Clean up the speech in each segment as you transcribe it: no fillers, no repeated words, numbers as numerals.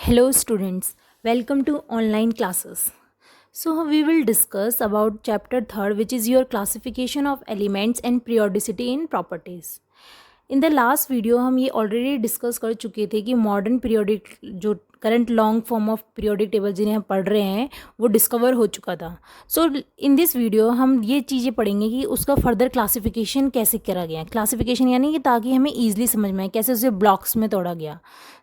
Hello students, welcome to online classes. So we will discuss about chapter 3rd, which is your classification of elements and periodicity in properties. In the last video हम ये already discuss कर चुके थे कि modern periodic जो current long form of periodic table जिन्हें हम पढ़ रहे हैं वो डिस्कवर हो चुका था. सो इन दिस वीडियो हम ये चीज़ें पढ़ेंगे कि उसका फर्दर क्लासिफिकेशन कैसे करा गया. क्लासिफिकेशन यानी कि ताकि हमें ईजिली समझ में आए कैसे उसे ब्लॉक्स में तोड़ा गया.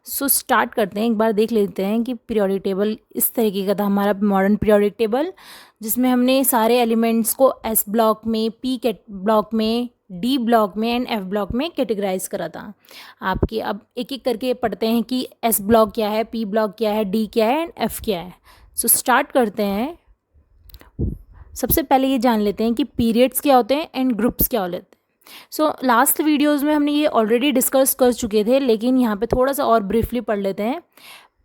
सो स्टार्ट करते हैं. एक बार देख लेते हैं कि पीरियोडिक टेबल इस तरीके का था हमारा मॉडर्न पीरियोडिक टेबल, जिसमें हमने सारे एलिमेंट्स को एस ब्लॉक में, पी ब्लॉक में, डी ब्लॉक में एंड एफ ब्लॉक में कैटेगराइज करा था. आपके अब एक एक करके पढ़ते हैं कि एस ब्लॉक क्या है, पी ब्लॉक क्या है, डी क्या है एंड एफ क्या है. सो स्टार्ट करते हैं. सबसे पहले ये जान लेते हैं कि पीरियड्स क्या होते हैं एंड ग्रुप्स क्या होते हैं. सो लास्ट वीडियोज़ में हमने ये ऑलरेडी डिस्कस कर चुके थे, लेकिन यहाँ पे थोड़ा सा और ब्रीफली पढ़ लेते हैं.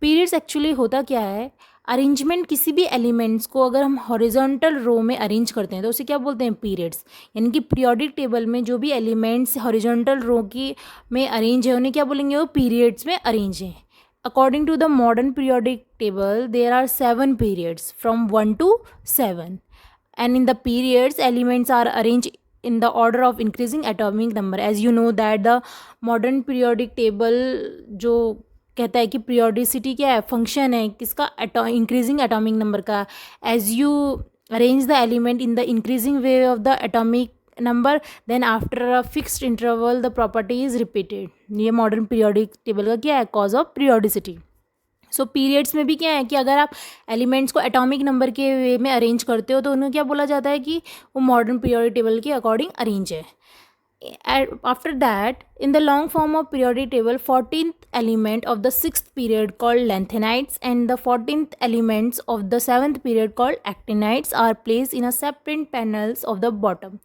पीरियड्स एक्चुअली होता क्या है, अरेंजमेंट किसी भी एलिमेंट्स को अगर हम हॉरिजॉन्टल रो में अरेंज करते हैं तो उसे क्या बोलते हैं, पीरियड्स. यानी कि पीरियोडिक टेबल में जो भी एलिमेंट्स हॉरिजॉन्टल रो की में अरेंज है उन्हें क्या बोलेंगे, वो पीरियड्स में अरेंज हैं. According to the modern periodic table there are 7 periods from 1 to 7, and in the periods elements are arranged in the order of increasing atomic number. as you know that the modern periodic table जो कहता है कि periodicity क्या है, function है किसका, increasing atomic number का. As you arrange the element in the increasing way of the atomic number then after a fixed interval the property is repeated. ये मॉडर्न पीरियोडिक टेबल का क्या है, cause of periodicity. So periods में भी क्या है कि अगर आप एलिमेंट्स को एटॉमिक नंबर के वे में अरेंज करते हो तो उन्हें क्या बोला जाता है कि वो मॉडर्न पीरियोडिक टेबल के अकॉर्डिंग अरेंज है. After that, in the long form of periodic table, 14th element of the 6th period called lanthanides and the 14th elements of the 7th period called actinides are placed in a separate panels of the bottom.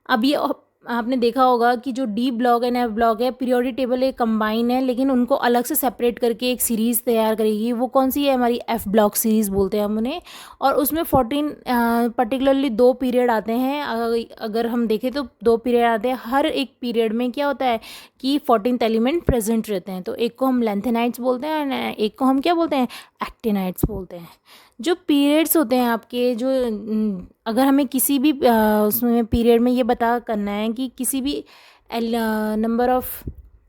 अब ये आपने देखा होगा कि जो D block and F block है, periodic table एक combine है लेकिन उनको अलग से सेपरेट करके एक सीरीज़ तैयार करेगी. वो कौन सी है, हमारी एफ ब्लॉक सीरीज़ बोलते हैं हम उन्हें. और उसमें 14 पर्टिकुलरली 2 पीरियड आते हैं. अगर हम देखें तो 2 पीरियड आते हैं. हर एक पीरियड में क्या होता है कि 14th एलिमेंट प्रेजेंट रहते हैं. तो एक को हम लेंथेनाइड्स बोलते हैं, एक को हम क्या बोलते हैं, एक्टिनाइड्स बोलते हैं. जो पीरियड्स होते हैं आपके, जो अगर हमें किसी भी उसमें पीरियड में ये बता करना है कि किसी भी नंबर ऑफ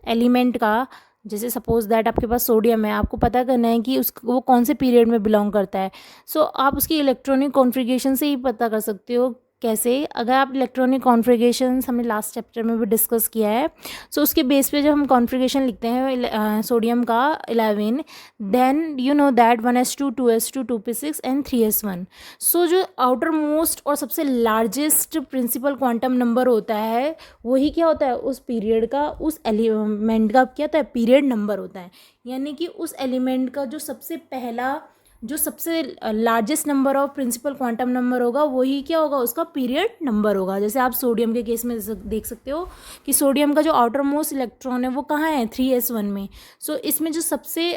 एलिमेंट का, जैसे सपोज दैट आपके पास सोडियम है, आपको पता करना है कि वो कौन से पीरियड में बिलोंग करता है. सो आप उसकी इलेक्ट्रॉनिक कॉन्फ़िगरेशन से ही पता कर सकते हो. कैसे, अगर आप इलेक्ट्रॉनिक कॉन्फ़िगरेशन हमने लास्ट चैप्टर में भी डिस्कस किया है. सो उसके बेस पे जब हम कॉन्फ़िगरेशन लिखते हैं सोडियम का 11, then you know that 1s2 2s2 2p6 and 3s1. So जो आउटर मोस्ट और सबसे लार्जेस्ट प्रिंसिपल क्वांटम नंबर होता है वही क्या होता है, उस पीरियड का, उस एलिमेंट का क्या होता है, पीरियड नंबर होता है. यानी कि उस एलिमेंट का जो सबसे पहला, जो सबसे largest number of principal quantum number होगा वही क्या होगा, उसका पीरियड नंबर होगा. जैसे आप सोडियम के केस में देख सकते हो कि सोडियम का जो आउटर मोस्ट इलेक्ट्रॉन है वो कहाँ है, 3s1 में. सो इसमें जो सबसे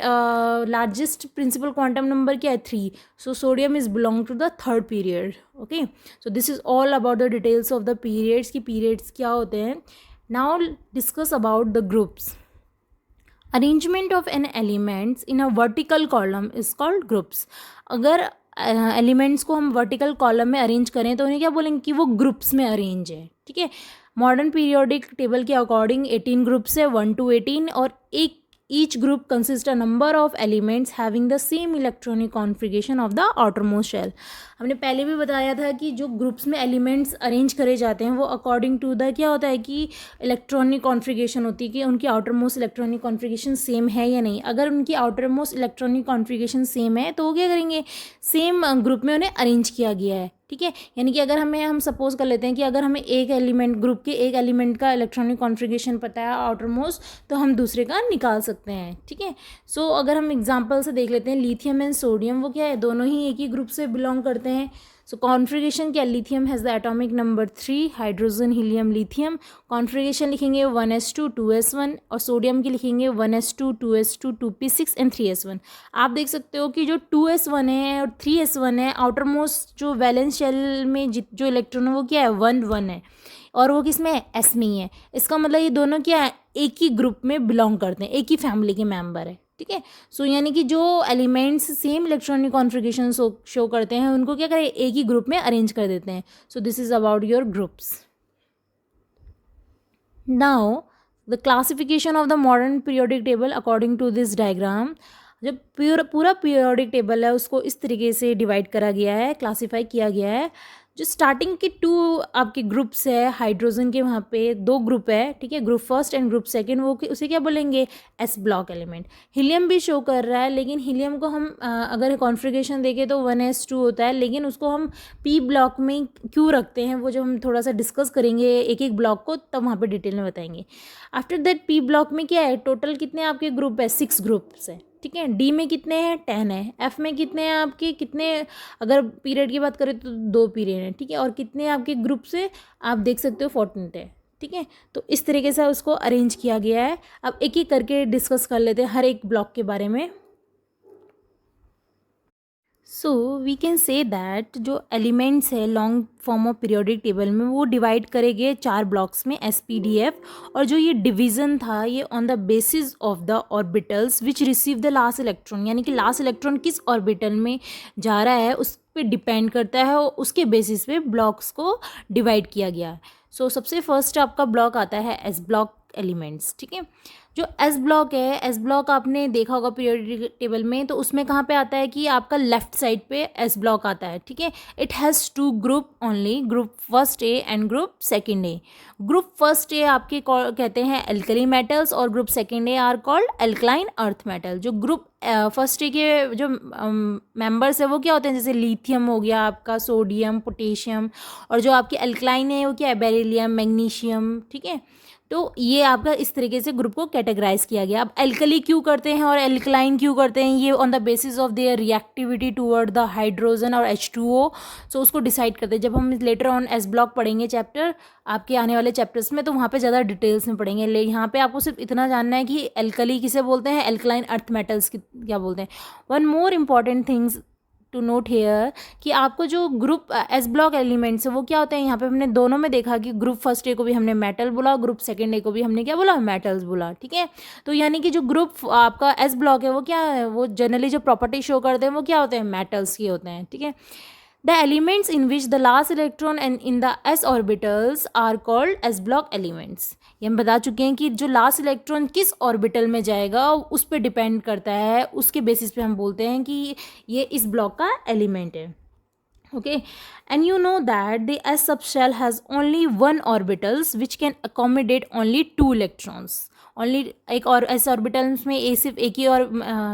लार्जेस्ट प्रिंसिपल क्वांटम नंबर क्या है, 3. So sodium is belong to the 3rd period. Okay, so this is all about the details of the periods, की पीरियड्स क्या होते हैं. Now discuss about the groups. Arrangement of an elements in a vertical column is called groups. अगर elements को हम vertical column में arrange करें तो उन्हें क्या बोलेंगे कि वो ग्रुप्स में अरेंज है. ठीक है, मॉडर्न पीरियोडिक टेबल के अकॉर्डिंग 18 ग्रुप्स है, 1 to 18, और each group consists a number of elements having the same electronic configuration of the outermost shell. हमने पहले भी बताया था कि जो ग्रुप्स में एलिमेंट्स अरेंज करे जाते हैं वो अकॉर्डिंग टू द क्या होता है कि इलेक्ट्रॉनिक कॉन्फ़िगरेशन होती है कि उनकी outer most electronic configuration same है या नहीं. अगर उनकी outer most electronic configuration same है तो वो क्या करेंगे, सेम ग्रुप में उन्हें अरेंज किया गया है. ठीक है, यानी कि अगर हम सपोज कर लेते हैं कि अगर हमें एक एलिमेंट, ग्रुप के एक एलिमेंट का इलेक्ट्रॉनिक कॉन्फ़िगरेशन पता है आउटर मोस्ट, तो हम दूसरे का निकाल सकते हैं. ठीक है, सो अगर हम एग्जांपल से देख लेते हैं, लिथियम एंड सोडियम, वो क्या है, दोनों ही एक ही ग्रुप से बिलोंग करते हैं. सो कॉन्फ़िगरेशन क्या, lithium has the atomic number 3, hydrogen helium lithium. Configuration लिखेंगे 1s2 2s1, और सोडियम की लिखेंगे 1s2 2s2 2p6 and 3s1. आप देख सकते हो कि जो 2s1 है और 3s1 है, आउटर मोस्ट जो वैलेंस शेल में जो इलेक्ट्रॉन है वो क्या है, 1 है, और वो किस में है, एस में ही है. इसका मतलब ये दोनों क्या है, एक ही ग्रुप में बिलोंग करते हैं, एक ही फैमिली के मेंबर है. ठीक है। सो यानी कि जो elements same electronic configuration show करते हैं उनको क्या करें, एक ही ग्रुप में अरेंज कर देते हैं. सो this is about your groups. Now, the classification of the modern periodic table according to this diagram. जब पूरा पीरियोडिक टेबल है उसको इस तरीके से डिवाइड करा गया है, क्लासीफाई किया गया है. जो स्टार्टिंग के 2 आपके ग्रुप्स है हाइड्रोजन के, वहाँ पे 2 ग्रुप है, ठीक है, group first and group second, वो उसे क्या बोलेंगे, एस ब्लॉक एलिमेंट. हीलियम भी शो कर रहा है, लेकिन हीलियम को हम अगर कॉन्फ़िगरेशन देखें तो 1s2 होता है, लेकिन उसको हम पी ब्लॉक में क्यों रखते हैं वो जो हम थोड़ा सा डिस्कस करेंगे एक एक ब्लॉक को, तब वहाँ पर डिटेल में बताएंगे. आफ्टर दैट पी ब्लॉक में क्या है, टोटल कितने आपके ग्रुप है, 6 ग्रुप्स है, ठीक है. डी में कितने हैं, 10 है. एफ में कितने हैं आपके, कितने, अगर पीरियड की बात करें तो 2 पीरियड हैं, ठीक है. और कितने आपके ग्रुप से आप देख सकते हो 14 है, ठीक है. तो इस तरीके से उसको अरेंज किया गया है. अब एक एक करके डिस्कस कर लेते हैं हर एक ब्लॉक के बारे में. So we can say that जो एलिमेंट्स है long form of periodic table में वो डिवाइड करे गए 4 ब्लॉक्स में, एस पी डी एफ. और जो ये डिवीज़न था ये on the basis of the orbitals which receive the last electron, यानी कि लास्ट इलेक्ट्रॉन किस ऑर्बिटल में जा रहा है उस पे डिपेंड करता है, और उसके बेसिस पे ब्लॉक्स को डिवाइड किया गया है. सो सबसे फर्स्ट आपका ब्लॉक आता है एस ब्लॉक एलिमेंट्स, ठीक है. जो एस ब्लॉक है, एस ब्लॉक आपने देखा होगा पीरियोडिक टेबल में, तो उसमें कहाँ पे आता है कि आपका लेफ्ट साइड पे एस ब्लॉक आता है, ठीक है. It has 2 group only, group first A and group second A. Group first A आपके कहते हैं एल्कली मेटल्स, और group second A are called alkaline earth metal. जो ग्रुप फर्स्ट ए के जो मेंबर्स है वो क्या होते हैं, जैसे लिथियम हो गया आपका, सोडियम, पोटेशियम, और जो आपके एल्कलाइन है वो क्या है, बेरिलियम, मैग्नीशियम, ठीक है. तो ये आपका इस तरीके से ग्रुप को कैटेगराइज किया गया. अब एल्कली क्यों करते हैं और एल्कलाइन क्यों करते हैं, ये on the basis of their reactivity toward the hydrogen और H2O. सो उसको डिसाइड करते हैं. जब हम लेटर ऑन एस ब्लॉक पढ़ेंगे चैप्टर आपके आने वाले चैप्टर्स में, तो वहाँ पे ज़्यादा डिटेल्स में पढ़ेंगे. ले यहाँ पे आपको सिर्फ इतना जानना है कि एल्कली किसे बोलते हैं, एल्कलाइन अर्थ मेटल्स क्या बोलते हैं. One more important things to note here कि आपको जो ग्रुप एस ब्लॉक एलिमेंट्स है वो क्या होते हैं. यहाँ पे हमने दोनों में देखा कि ग्रुप फर्स्ट ए को भी हमने मेटल बोला, ग्रुप सेकेंड ए को भी हमने क्या बोला, मेटल्स बोला, ठीक है. तो यानी कि जो ग्रुप आपका एस ब्लॉक है वो क्या है, वो जनरली जो प्रॉपर्टी शो करते हैं वो क्या होते हैं, मेटल्स के होते हैं, ठीक है. The elements in which the last electron and in the s orbitals are called s block elements. ये हम बता चुके हैं कि जो लास्ट इलेक्ट्रॉन किस ऑर्बिटल में जाएगा उस पर डिपेंड करता है, उसके बेसिस पे हम बोलते हैं कि ये इस ब्लॉक का एलिमेंट है. Okay, and you know that the s subshell has only one orbitals which can accommodate only 2 electrons. Only एक और एस ऑर्बिटल्स में सिर्फ एक ही, और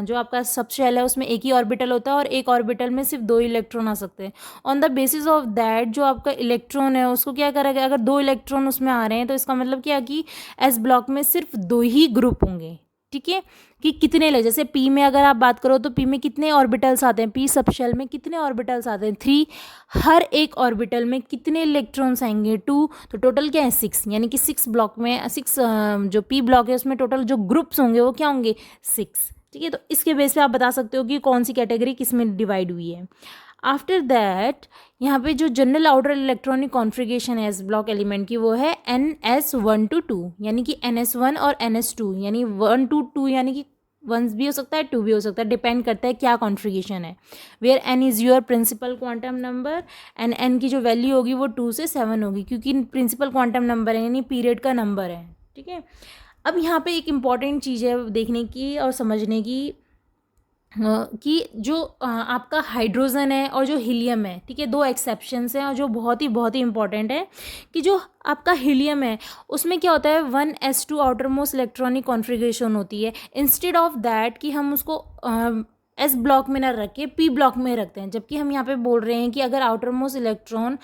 जो आपका सब शेल है उसमें एक ही ऑर्बिटल होता है, और एक ऑर्बिटल में सिर्फ 2 इलेक्ट्रॉन आ सकते हैं. On the basis of that जो आपका इलेक्ट्रॉन है उसको क्या करेगा, अगर 2 इलेक्ट्रॉन उसमें आ रहे हैं तो इसका मतलब क्या कि एस ब्लॉक में सिर्फ 2 ही ग्रुप होंगे, ठीक है. कि कितने ले, जैसे पी में अगर आप बात करो तो पी में कितने ऑर्बिटल्स आते हैं, पी सबशेल में कितने ऑर्बिटल्स आते हैं, 3. हर एक ऑर्बिटल में कितने इलेक्ट्रॉन्स आएंगे, 2. तो टोटल क्या है, 6. यानी कि 6 ब्लॉक में 6 जो पी ब्लॉक है उसमें टोटल जो ग्रुप्स होंगे वो क्या होंगे, 6, ठीक है. तो इसके बेस पे आप बता सकते हो कि कौन सी कैटेगरी किस में डिवाइड हुई है. आफ्टर दैट यहाँ पे जो जनरल आउटर इलेक्ट्रॉनिक कॉन्फ़िगरेशन है एस ब्लॉक एलिमेंट की वो है NS1 to 2, यानी कि NS1 और NS2, यानी 1 to 2, यानी कि 1 भी हो सकता है 2 भी हो सकता है, डिपेंड करता है क्या कॉन्फ़िगरेशन है. Where n is your principal quantum number and n की जो वैल्यू होगी वो 2 से 7 होगी, क्योंकि प्रिंसिपल क्वांटम नंबर है यानी पीरियड का नंबर है, ठीक है. अब यहाँ पे एक इम्पॉर्टेंट चीज़ है देखने की और समझने की कि जो आपका हाइड्रोजन है और जो हीलियम है, ठीक है, 2 एक्सेप्शंस हैं और जो बहुत ही इंपॉर्टेंट है कि जो आपका हीलियम है उसमें क्या होता है 1s2 outer most electronic configuration होती है. इंस्टेड ऑफ दैट कि हम उसको एस ब्लॉक में ना रख के पी ब्लॉक में रखते हैं, जबकि हम यहाँ पे बोल रहे हैं कि अगर आउटर मोस्ट इलेक्ट्रॉन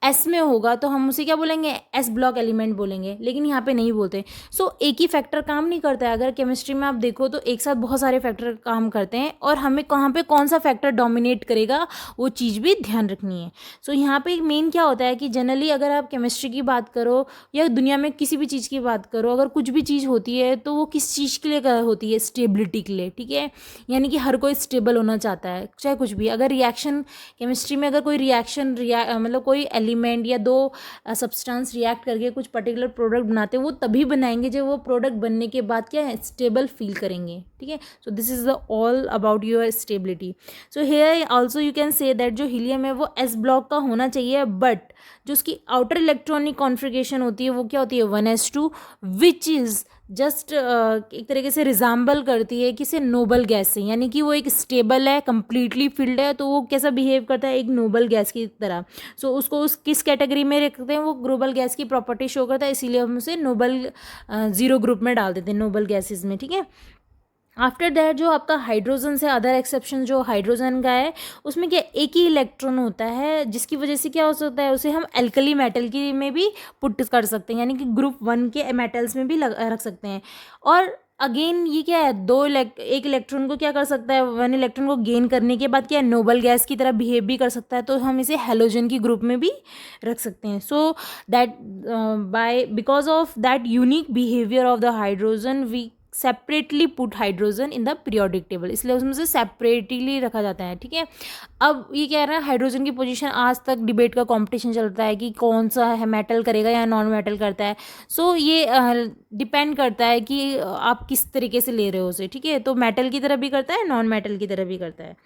एस में होगा तो हम उसे क्या बोलेंगे, एस ब्लॉक एलिमेंट बोलेंगे, लेकिन यहाँ पे नहीं बोलते. सो एक ही फैक्टर काम नहीं करता है. अगर केमिस्ट्री में आप देखो तो एक साथ बहुत सारे फैक्टर काम करते हैं, और हमें कहाँ पे कौन सा फैक्टर डोमिनेट करेगा वो चीज़ भी ध्यान रखनी है. सो यहाँ पे मेन क्या होता है कि जनरली अगर आप केमिस्ट्री की बात करो या दुनिया में किसी भी चीज़ की बात करो, अगर कुछ भी चीज़ होती है तो वो किस चीज़ के लिए होती है, स्टेबिलिटी के लिए, ठीक है. यानी कि हर कोई स्टेबल होना चाहता है, चाहे कुछ भी, अगर रिएक्शन केमिस्ट्री में अगर कोई रिएक्शन मतलब कोई एलिमेंट या दो सब्सटेंस रिएक्ट करके कुछ पर्टिकुलर प्रोडक्ट बनाते हैं, वो तभी बनाएंगे जब वो प्रोडक्ट बनने के बाद क्या है, स्टेबल फील करेंगे, ठीक है। So this is the all about your stability. So here also you can say that जो हीलियम है वो एस ब्लॉक का होना चाहिए, बट जो उसकी आउटर इलेक्ट्रॉनिक कॉन्फ़िगरेशन होती है वो क्या होती है, 1s2, विच इज़ जस्ट एक तरीके से रिजाम्बल करती है किसी नोबल गैस से, यानी कि वो एक स्टेबल है, कंप्लीटली फिल्ड है, तो वो कैसा बिहेव करता है, एक नोबल गैस की तरह। सो उसको उस किस कैटेगरी में रखते हैं, वो नोबल गैस की प्रॉपर्टी शो करता है, इसीलिए हम उसे नोबल जीरो ग्रुप में डाल देते हैं, नोबल गैसेज में, ठीक है। आफ्टर दैट जो आपका हाइड्रोजन से अदर एक्सेप्शन जो हाइड्रोजन का है, उसमें क्या एक ही इलेक्ट्रॉन होता है, जिसकी वजह से क्या हो सकता है, उसे हम एल्कली मेटल की में भी पुट कर सकते हैं, यानी कि ग्रुप 1 के मेटल्स में भी रख सकते हैं। और अगेन ये क्या है, एक इलेक्ट्रॉन को क्या कर सकता है, 1 इलेक्ट्रॉन को गेन करने के बाद क्या है, नोबल गैस की तरह बिहेव भी कर सकता है, तो हम इसे हेलोजन की ग्रुप में भी रख सकते हैं। So that because of that unique behaviour of the hydrogen we separately put hydrogen in the periodic table, इसलिए उसमें से सेपरेटली रखा जाता है, ठीक है। अब ये कह रहा है हाइड्रोजन की पोजीशन, आज तक डिबेट का कंपटीशन चलता है कि कौन सा है मेटल करेगा या नॉन मेटल करता है। सो ये डिपेंड करता है कि आप किस तरीके से ले रहे हो उसे, ठीक है। तो मेटल की तरह भी करता है, नॉन मेटल की तरह भी करता है।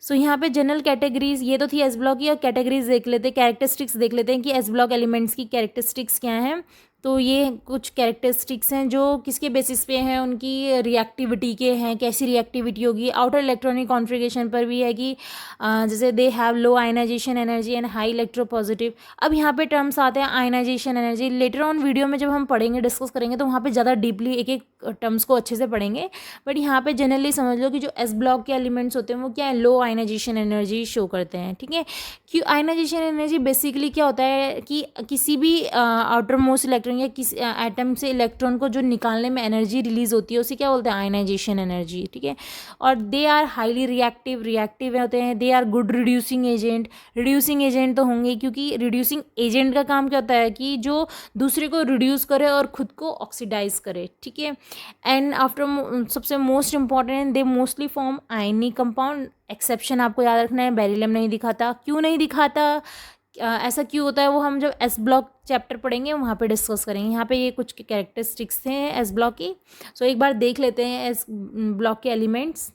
सो यहाँ पे जनरल कैटेगरीज ये तो थी एस ब्लॉक की, और कैटेगरीज देख लेते हैं, कैरेक्टरिस्टिक्स देख लेते हैं कि एस ब्लॉक एलिमेंट्स की कैरेक्टरिस्टिक्स क्या हैं। तो ये कुछ कैरेक्टरिस्टिक्स हैं जो किसके बेसिस पे हैं, उनकी रिएक्टिविटी के हैं, कैसी रिएक्टिविटी होगी। आउटर इलेक्ट्रॉनिक कॉन्फ़िगरेशन पर भी है कि जैसे they have low ionisation energy and high electropositive. अब यहाँ पे टर्म्स आते हैं ionisation energy, later on video में जब हम पढ़ेंगे, डिस्कस करेंगे, तो वहाँ पे ज़्यादा डीपली एक एक टर्म्स को अच्छे से पढ़ेंगे, बट यहाँ पे जनरली समझ लो कि जो एस ब्लॉक के एलिमेंट्स होते हैं वो क्या है, लो आयनाइजेशन एनर्जी शो करते हैं, ठीक है। क्यों आयनाइजेशन एनर्जी बेसिकली क्या होता है कि किसी भी आउटर मोस्ट इलेक्ट्रॉन या किसी एटम से इलेक्ट्रॉन को जो निकालने में एनर्जी रिलीज होती है उसे क्या बोलते हैं, आयनाइजेशन एनर्जी, ठीक है। और दे आर हाईली रिएक्टिव होते हैं, they are good reducing agent तो होंगे, क्योंकि रिड्यूसिंग एजेंट का काम क्या होता है कि जो दूसरे को रिड्यूस करे और खुद को ऑक्सीडाइज करे, ठीक है। एंड आफ्टर सबसे most important, they mostly form ionic compound. Exception आपको याद रखना है, बेरिलियम नहीं दिखाता। क्यों नहीं दिखाता, ऐसा क्यों होता है, वो हम जब एस ब्लॉक चैप्टर पढ़ेंगे वहाँ पे डिस्कस करेंगे। यहाँ पे ये कुछ कैरेक्टरिस्टिक्स थे एस ब्लॉक की। सो एक बार देख लेते हैं एस ब्लॉक के एलिमेंट्स।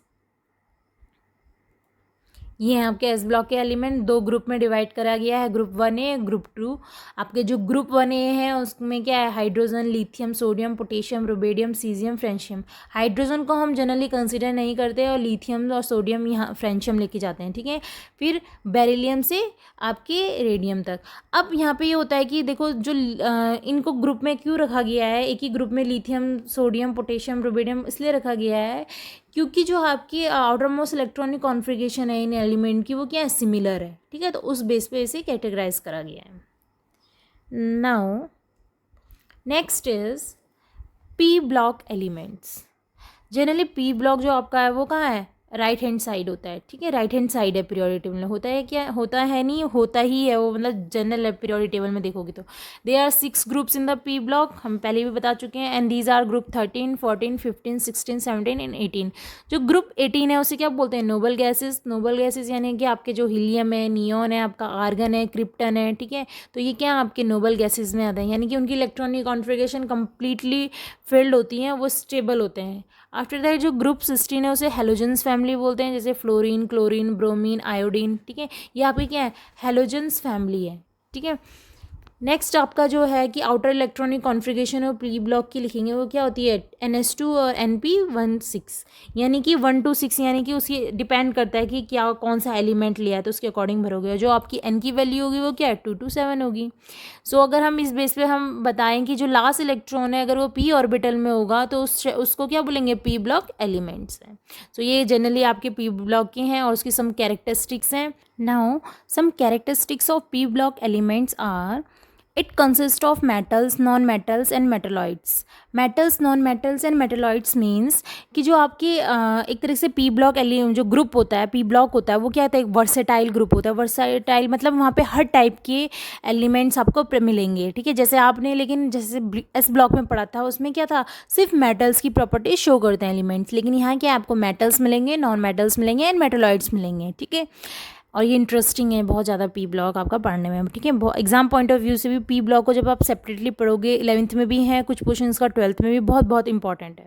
ये हैं आपके एस ब्लॉक के एलिमेंट, दो ग्रुप में डिवाइड करा गया है, ग्रुप 1A, ग्रुप 2। आपके जो ग्रुप 1A है उसमें क्या है, hydrogen, lithium, sodium, potassium, rubidium, caesium, francium. Hydrogen को हम जनरली कंसीडर नहीं करते और लिथियम और सोडियम यहाँ फ्रेंशियम लेके जाते हैं, ठीक है। फिर बेरिलियम से आपके रेडियम तक। अब यहाँ पे ये होता है कि देखो जो इनको ग्रुप में क्यों रखा गया है, एक ही ग्रुप में लिथियम, सोडियम, पोटेशियम, रुबेडियम इसलिए रखा गया है क्योंकि जो आपकी आउटर मोस्ट इलेक्ट्रॉनिक कॉन्फ़िगरेशन है इन एलिमेंट की वो क्या है, सिमिलर है, ठीक है। तो उस बेस पे इसे कैटेगराइज करा गया है। Now next is P block elements. Generally P block जो आपका है वो कहाँ है, राइट हैंड साइड होता है, ठीक है। राइट हैंड साइड है पीरियोडिक टेबल में, होता है क्या, होता है नहीं, होता ही है वो, मतलब जनरल है पीरियोडिक टेबल में देखोगे तो। They are 6 groups in the P block, हम पहले भी बता चुके हैं। And these are group 13, 14, 15, 16, 17 and 18। जो ग्रुप 18 है उसे क्या बोलते हैं, नोबल गैसेस। नोबल गैसेस यानी कि आपके जो हीलियम है, नियॉन है, आपका आर्गन है, क्रिप्टन है, ठीक है। तो ये क्या आपके नोबल गैसेस में आते हैं, यानी कि उनकी इलेक्ट्रॉनिक कॉन्फ़िगरेशन कंप्लीटली फिल्ड होती हैं, वो स्टेबल होते हैं। आफ्टर दैट जो ग्रुप 16 है उसे हेलोजेंस फैमिली बोलते हैं, जैसे फ्लोरीन, क्लोरीन, ब्रोमीन, आयोडीन, ठीक है। ये आपकी क्या है, हेलोजेंस फैमिली है, ठीक है। नेक्स्ट आपका जो है कि आउटर इलेक्ट्रॉनिक कॉन्फ़िगरेशन और पी ब्लॉक की लिखेंगे वो क्या होती है, NS2 और NP16, यानी कि 1 to 6, यानी कि उसकी डिपेंड करता है कि क्या कौन सा एलिमेंट लिया है तो उसके अकॉर्डिंग भरोगे। जो आपकी N की वैल्यू होगी वो क्या है, 2 to 7 होगी। सो अगर हम इस बेस पे हम बताएं कि जो लास्ट इलेक्ट्रॉन है अगर वो p ऑर्बिटल में होगा तो उसको क्या बोलेंगे, पी ब्लॉक एलिमेंट्स हैं। सो ये जनरली आपके पी ब्लॉक के हैं और उसकी सम कैरेक्टरिस्टिक्स हैं। Now some characteristics of P block elements are, It consists of metals, non-metals and metalloids. Metals, non-metals and metalloids means कि जो आपके एक तरह से पी ब्लॉक जो ग्रुप होता है, पी ब्लॉक होता है, वो क्या होता है, एक वर्सेटाइल ग्रुप होता है. वर्सेटाइल मतलब वहाँ पे हर टाइप के एलिमेंट्स आपको मिलेंगे. ठीक है, जैसे आपने लेकिन जैसे एस ब्लॉक में पढ़ा था, उसमें क्या था, सिर्फ मेटल्स की प्रॉपर्टी शो करते हैं एलिमेंट्स. लेकिन यहाँ क्या आपको मेटल्स मिलेंगे, नॉन मेटल्स मिलेंगे एंड मेटलॉइड्स मिलेंगे. ठीक है, और ये इंटरेस्टिंग है बहुत ज़्यादा पी ब्लॉक आपका पढ़ने में. ठीक है, एग्जाम पॉइंट ऑफ व्यू से भी पी ब्लॉक को जब आप सेपरेटली पढ़ोगे, 11th में भी है कुछ पोर्शंस का, 12th में भी बहुत बहुत इंपॉर्टेंट है.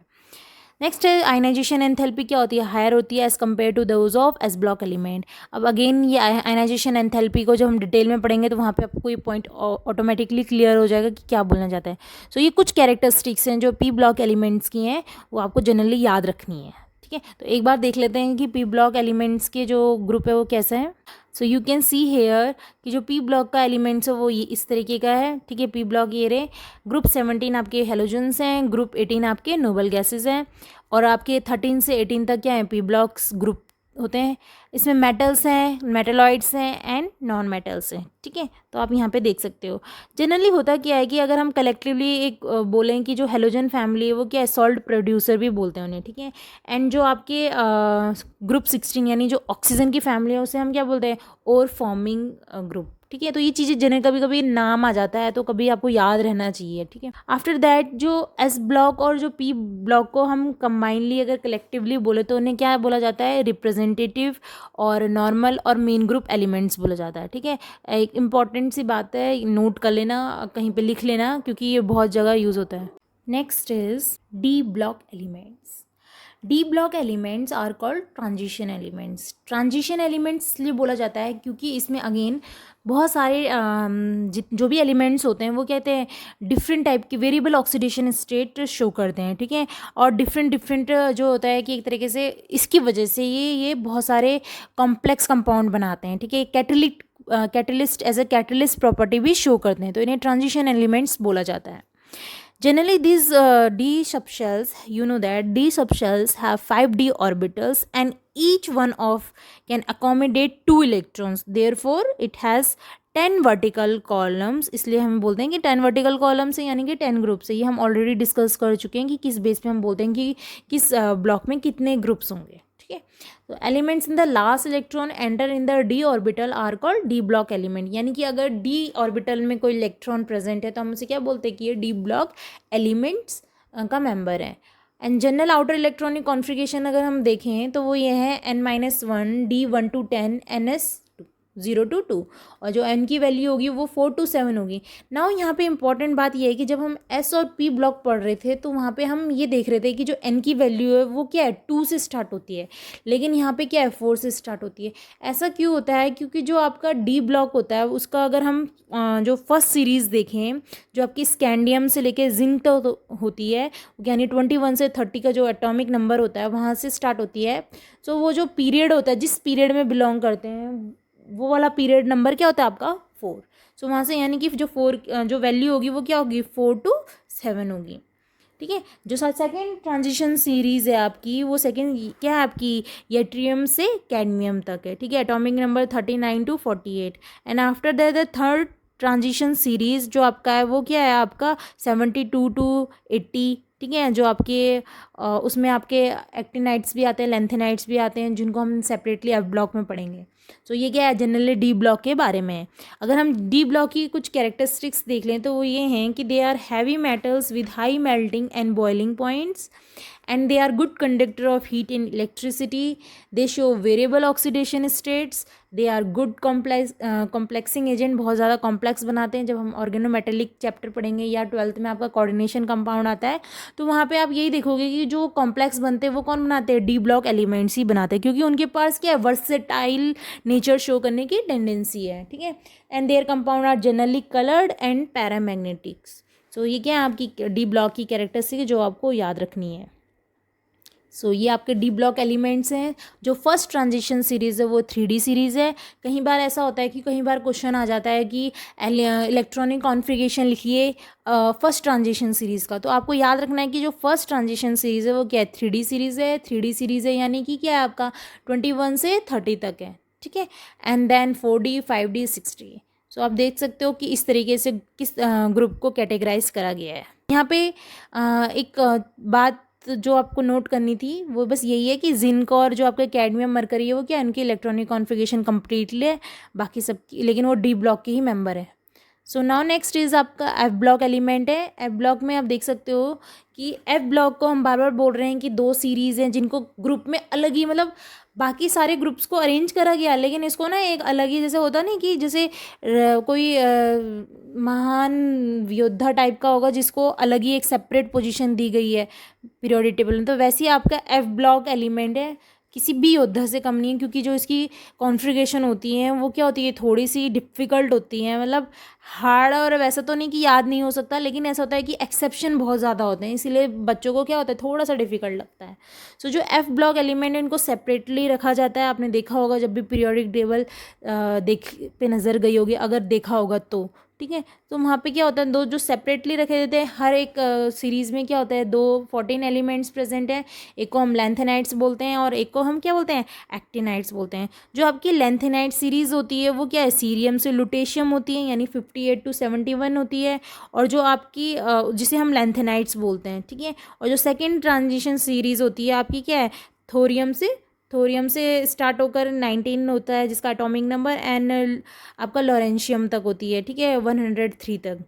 नेक्स्ट है आयनाइजेशन एंथैल्पी. क्या होती है, हायर होती है as compare to those of S block element. अब अगेन ये आयनाइजेशन एंथैल्पी को जब हम डिटेल में पढ़ेंगे तो वहाँ पे आपको ये पॉइंट ऑटोमेटिकली क्लियर हो जाएगा कि क्या बोलना चाहता है. सो ये कुछ कैरेक्टरिस्टिक्स हैं जो पी ब्लॉक एलिमेंट्स की हैं, वो आपको जनरली याद रखनी है. ठीक है, तो एक बार देख लेते हैं कि पी ब्लॉक एलिमेंट्स के जो ग्रुप है वो कैसे हैं. So you can see here कि जो पी ब्लॉक का एलिमेंट्स है वो ये इस तरीके का है. ठीक है, पी ब्लॉक ये रहे. ग्रुप 17 आपके हेलोजन्स हैं, ग्रुप 18 आपके नोबल गैसेज हैं, और आपके 13 से 18 तक क्या है, पी ब्लॉक्स ग्रुप होते हैं. इसमें मेटल्स हैं, मेटलॉइड्स हैं एंड नॉन मेटल्स हैं. ठीक है, तो आप यहाँ पे देख सकते हो. जनरली होता क्या है कि अगर हम कलेक्टिवली एक बोलें कि जो हेलोजन फैमिली है वो क्या है, सॉल्ट प्रोड्यूसर भी बोलते हैं उन्हें. ठीक है, एंड जो आपके ग्रुप 16 यानी जो ऑक्सीजन की फैमिली है उसे हम क्या बोलते हैं, ओर फॉर्मिंग ग्रुप. ठीक है, तो ये चीज़ें जिन्हें कभी कभी नाम आ जाता है तो कभी आपको याद रहना चाहिए. ठीक है, आफ्टर दैट जो एस ब्लॉक और जो पी ब्लॉक को हम कंबाइनली अगर कलेक्टिवली बोले तो उन्हें क्या बोला जाता है, रिप्रेजेंटेटिव और नॉर्मल और मेन ग्रुप एलिमेंट्स बोला जाता है. ठीक है, एक इंपॉर्टेंट सी बात है, नोट कर लेना, कहीं पे लिख लेना, क्योंकि ये बहुत जगह यूज़ होता है. Next is D block elements. D block elements are called transition elements. Transition elements इसलिए बोला जाता है क्योंकि इसमें अगेन बहुत सारे जो भी एलिमेंट्स होते हैं वो कहते हैं डिफरेंट टाइप की वेरिएबल ऑक्सीडेशन स्टेट शो करते हैं. ठीक है, और डिफरेंट जो होता है कि एक तरीके से इसकी वजह से ये बहुत सारे कॉम्प्लेक्स कंपाउंड बनाते हैं. ठीक है, catalyst as a catalyst property भी शो करते हैं, तो इन्हें ट्रांजिशन एलिमेंट्स बोला जाता है. Generally, these d subshells, you know that d subshells have 5d orbitals and each one of can accommodate 2 electrons. Therefore, it has 10 vertical columns. इसलिए हम बोलते हैं कि 10 vertical columns है, यानी कि 10 ग्रुप्स है. ये हम ऑलरेडी डिस्कस कर चुके हैं कि किस बेस पे हम बोलते हैं कि किस ब्लॉक में कितने ग्रुप्स होंगे. ठीक है, तो elements in the last electron enter in the D orbital are called D block element. यानी कि अगर डी ऑर्बिटल में कोई इलेक्ट्रॉन प्रेजेंट है तो हम उसे क्या बोलते हैं कि ये डी ब्लॉक एलिमेंट्स का मेंबर है. And general outer electronic configuration अगर हम देखें तो वो ये है n-1 d 1 to 10 ns 0 to 2, और जो n की वैल्यू होगी वो 4 to 7 होगी. नाउ यहाँ पे इंपॉर्टेंट बात ये है कि जब हम s और p ब्लॉक पढ़ रहे थे तो वहाँ पे हम ये देख रहे थे कि जो n की वैल्यू है वो क्या है, 2 से स्टार्ट होती है, लेकिन यहाँ पे क्या है, 4 से स्टार्ट होती है. ऐसा क्यों होता है, क्योंकि जो आपका d ब्लॉक होता है उसका अगर हम जो फर्स्ट सीरीज़ देखें जो आपकी स्कैंडियम से लेके जिंक तक होती है, यानी 21 से 30 का जो एटॉमिक नंबर होता है वहाँ से स्टार्ट होती है. सो वो जो पीरियड होता है जिस पीरियड में बिलोंग करते हैं वो वाला पीरियड नंबर क्या होता है आपका 4. सो वहाँ से यानी कि जो 4 जो वैल्यू होगी वो क्या होगी, 4 to 7 होगी. ठीक है, जो सेकेंड ट्रांजिशन सीरीज़ है आपकी वो सेकेंड क्या है आपकी, यट्रियम से कैडमियम तक है. ठीक है, atomic number 39 to 48. And after that the third transition series जो आपका है वो क्या है आपका 72 to 80. ठीक है, जो आपके उसमें आपके एक्टिनाइट्स भी आते हैं, लेंथेनाइट्स भी आते हैं, जिनको हम सेपरेटली एफ ब्लॉक में पढ़ेंगे. सो ये क्या है, जनरली डी ब्लॉक के बारे में है. अगर हम डी ब्लॉक की कुछ कैरेक्टरिस्टिक्स देख लें तो वो ये हैं कि they are heavy metals with high melting and boiling points, and they are good conductor of heat and electricity. They show variable oxidation states. They are good complexing agent, बहुत ज़्यादा कॉम्प्लेक्स बनाते हैं. जब हम ऑर्गेनोमेटेलिक चैप्टर पढ़ेंगे या 12th में आपका कोऑर्डिनेशन कंपाउंड आता है तो वहाँ पे आप यही देखोगे कि जो कॉम्प्लेक्स बनते हैं वो कौन बनाते हैं, डी ब्लॉक एलिमेंट्स ही बनाते हैं, क्योंकि उनके पास क्या है, वर्सेटाइल नेचर शो करने की टेंडेंसी है. ठीक है, and their compound are generally coloured and paramagnetics. So ये क्या है आपकी डी ब्लॉक की कैरेक्टरिस्टिक है जो आपको याद रखनी है. सो ये आपके डी ब्लॉक एलिमेंट्स हैं. जो फर्स्ट ट्रांजिशन सीरीज़ है वो 3D सीरीज़ है. कई बार ऐसा होता है कि कई बार क्वेश्चन आ जाता है कि इलेक्ट्रॉनिक कॉन्फ़िगरेशन लिखिए फर्स्ट ट्रांजिशन सीरीज़ का, तो आपको याद रखना है कि जो फर्स्ट ट्रांजिशन सीरीज़ है वो क्या है, 3D सीरीज़ है. 3D सीरीज़ है यानी कि क्या है आपका 21 से 30 तक है. ठीक है, and then 4D 5D 6D. सो आप देख सकते हो कि इस तरीके से किस ग्रुप को कैटेगराइज करा गया है। यहाँ पे एक बात जो आपको नोट करनी थी वो बस यही है कि जिंक और जो आपका कैडमियम मरकरी है वो क्या, उनकी इलेक्ट्रॉनिक कॉन्फ़िगरेशन कम्प्लीटली है, बाकी सबकी, लेकिन वो डी ब्लॉक के ही मेंबर है। सो नाउ नेक्स्ट इज आपका एफ ब्लॉक एलिमेंट है। एफ ब्लॉक में आप देख सकते हो कि एफ ब्लॉक को हम बार बार बोल रहे हैं कि दो सीरीज़ हैं जिनको ग्रुप में अलग ही, मतलब बाकी सारे ग्रुप्स को अरेंज करा गया, लेकिन इसको ना एक अलग ही, जैसे होता नहीं कि जैसे कोई महान योद्धा टाइप का होगा जिसको अलग ही एक सेपरेट पोजीशन दी गई है पीरियोडिक टेबल में, तो वैसे ही आपका एफ ब्लॉक एलिमेंट है, किसी भी योद्धा से कम नहीं है, क्योंकि जो इसकी कॉन्फ़िगरेशन होती है वो क्या होती है, थोड़ी सी डिफ़िकल्ट होती है, मतलब हार्ड, और वैसा तो नहीं कि याद नहीं हो सकता, लेकिन ऐसा होता है कि एक्सेप्शन बहुत ज़्यादा होते हैं, इसीलिए बच्चों को क्या होता है, थोड़ा सा डिफ़िकल्ट लगता है। सो जो एफ ब्लॉक एलिमेंट है इनको सेपरेटली रखा जाता है। आपने देखा होगा जब भी पीरियोडिक टेबल देख पे नज़र गई होगी, अगर देखा होगा तो, ठीक है, तो वहाँ पे क्या होता है, दो जो सेपरेटली रखे देते हैं, हर एक सीरीज़ में क्या होता है, 14 एलिमेंट्स प्रेजेंट हैं। एक को हम लेंथेनाइट्स बोलते हैं और एक को हम क्या बोलते हैं, एक्टिनाइट्स बोलते हैं। जो आपकी लेंथेनाइट सीरीज़ होती है वो क्या है, सीरियम से लुटेशियम होती है, यानी 58 to 71 होती है, और जो आपकी जिसे हम लेंथेनाइट्स बोलते हैं, ठीक है। और जो सेकेंड ट्रांजिशन सीरीज़ होती है आपकी क्या है, थोरियम से स्टार्ट होकर 19 होता है जिसका एटॉमिक नंबर, एंड आपका लॉरेंशियम तक होती है, ठीक है, 103 तक।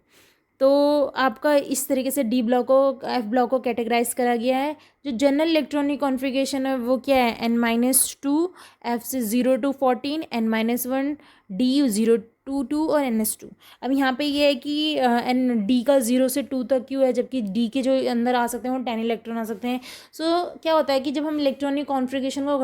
तो आपका इस तरीके से डी ब्लॉक को, एफ ब्लॉक को कैटेगराइज करा गया है। जो जनरल इलेक्ट्रॉनिक कॉन्फ़िगरेशन है वो क्या है, N-2, एफ से 0 to 14, N-1, डी 0 to 2 और NS2। अब यहाँ पे ये है कि एन डी का 0 से 2 तक क्यों है, जबकि डी के जो अंदर आ सकते हैं वो 10 इलेक्ट्रॉन आ सकते हैं। सो क्या होता है कि जब हम इलेक्ट्रॉनिक कॉन्फ़िगरेशन को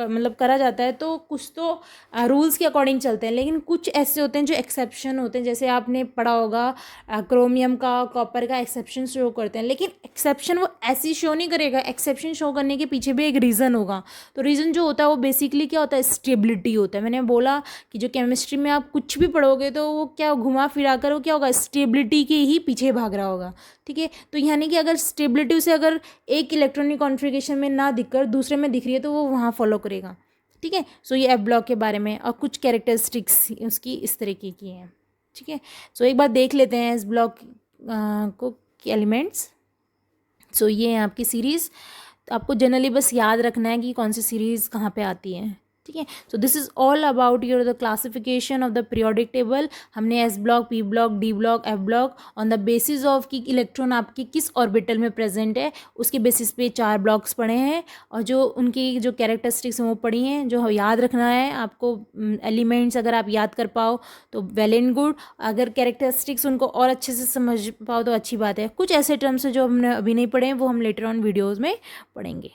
मतलब करा जाता है तो कुछ तो रूल्स के अकॉर्डिंग चलते हैं, लेकिन कुछ ऐसे होते हैं जो एक्सेप्शन होते हैं, जैसे आपने पढ़ा होगा क्रोमियम का, कॉपर का एक्सेप्शन शो करते हैं, लेकिन एक्सेप्शन वो ऐसी शो नहीं करेगा, एक्सेप्शन शो करने के पीछे भी एक रीज़न होगा। तो रीज़न जो होता है वो बेसिकली क्या होता है, स्टेबिलिटी होता है। मैंने बोला कि जो केमिस्ट्री में आप कुछ भी पढ़ोगे तो वो क्या घुमा फिरा कर वो क्या होगा, स्टेबिलिटी के ही पीछे भाग रहा होगा, ठीक है। तो यानी कि अगर स्टेबिलिटी से अगर एक इलेक्ट्रॉनिक कॉन्फ़िगरेशन में ना दिखकर दूसरे में दिख रही है तो वो वहाँ फॉलो करेगा, ठीक है। सो ये एफ ब्लॉक के बारे में और कुछ कैरेक्टरिस्टिक्स उसकी इस तरीके की हैं, ठीक है। सो एक बार देख लेते हैं इस ब्लॉक को एलिमेंट्स। सो ये है आपकी सीरीज़। तो आपको जनरली बस याद रखना है कि कौन सी सीरीज़ कहाँ पे आती है, ठीक है। So this is all about your the classification of the periodic table. हमने S block, P block, D block, F block on the basis of कि इलेक्ट्रॉन आपकी किस ऑर्बिटल में प्रेजेंट है उसके बेसिस पे 4 ब्लॉक्स पढ़े हैं, और जो उनकी जो कैरेक्टरिस्टिक्स हैं वो पढ़ी हैं। जो याद रखना है आपको एलिमेंट्स, अगर आप याद कर पाओ तो वेल एंड गुड, अगर कैरेक्टरिस्टिक्स उनको और अच्छे से समझ पाओ तो अच्छी बात है। कुछ ऐसे टर्म्स हैं जो हमने अभी नहीं पढ़े हैं, वो हम लेटर ऑन वीडियोज़ में पढ़ेंगे।